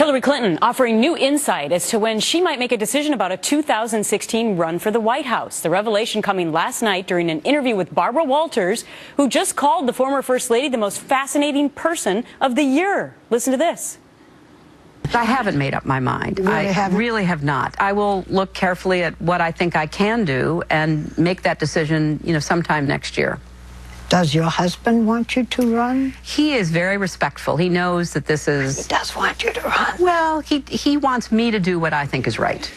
Hillary Clinton offering new insight as to when she might make a decision about a 2016 run for the White House. The revelation coming last night during an interview with Barbara Walters, who just called the former First Lady the most fascinating person of the year. Listen to this. I haven't made up my mind. I really have not. I will look carefully at what I think I can do and make that decision, sometime next year. Does your husband want you to run? He is very respectful. He knows that this is... He does want you to run. Well, he wants me to do what I think is right.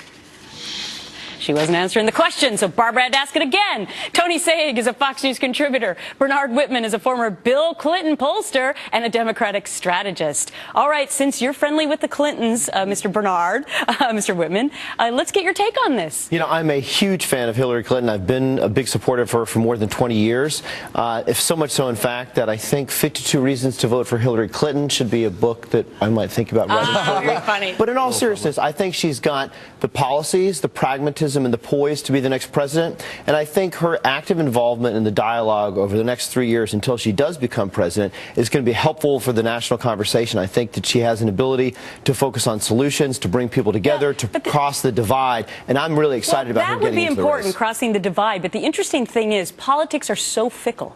She wasn't answering the question, so Barbara had to ask it again. Tony Saig is a Fox News contributor. Bernard Whitman is a former Bill Clinton pollster and a Democratic strategist. All right, since you're friendly with the Clintons, Mr. Bernard, Mr. Whitman, let's get your take on this. I'm a huge fan of Hillary Clinton. I've been a big supporter of her for more than 20 years. If so much so, in fact, that I think 52 Reasons to Vote for Hillary Clinton should be a book that I might think about writing. Very funny. But in all seriousness, I think she's got the policies, the pragmatism, and the poise to be the next president. And I think her active involvement in the dialogue over the next 3 years until she does become president is going to be helpful for the national conversation. I think that she has an ability to focus on solutions, to bring people together, to cross the divide. And I'm really excited about her getting into the race. That would be important, crossing the divide. But the interesting thing is politics are so fickle.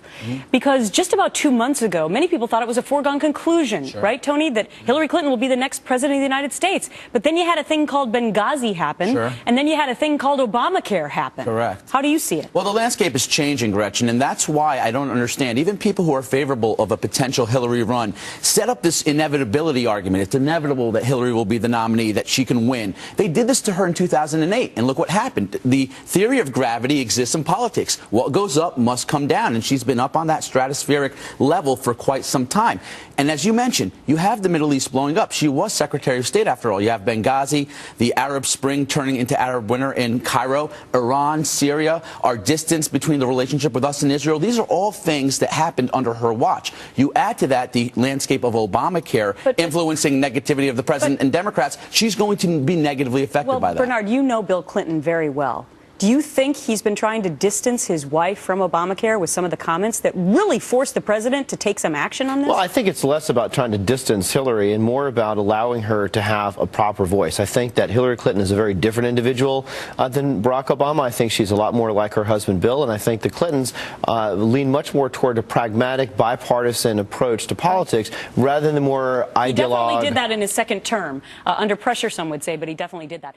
Because just about 2 months ago, many people thought it was a foregone conclusion, right, Tony, that Hillary Clinton will be the next president of the United States. But then you had a thing called Benghazi happen, and then you had a thing called Obamacare happen. Correct. How do you see it? Well, the landscape is changing, Gretchen, and that's why I don't understand. Even people who are favorable of a potential Hillary run set up this inevitability argument. It's inevitable that Hillary will be the nominee, that she can win. They did this to her in 2008, and look what happened. The theory of gravity exists in politics. What goes up must come down, and she's been up on that stratospheric level for quite some time. And as you mentioned, you have the Middle East blowing up. She was Secretary of State, after all. You have Benghazi, the Arab Spring turning into Arab Winter in Cairo, Iran, Syria, our distance between the relationship with us and Israel. These are all things that happened under her watch. You add to that the landscape of Obamacare influencing negativity of the president and Democrats. She's going to be negatively affected by that. Bernard, you know Bill Clinton very well. Do you think he's been trying to distance his wife from Obamacare with some of the comments that really forced the president to take some action on this? Well, I think it's less about trying to distance Hillary and more about allowing her to have a proper voice. I think that Hillary Clinton is a very different individual than Barack Obama. I think she's a lot more like her husband Bill, and I think the Clintons lean much more toward a pragmatic, bipartisan approach to politics rather than the more ideologue. He definitely did that in his second term. Under pressure, some would say, but he definitely did that.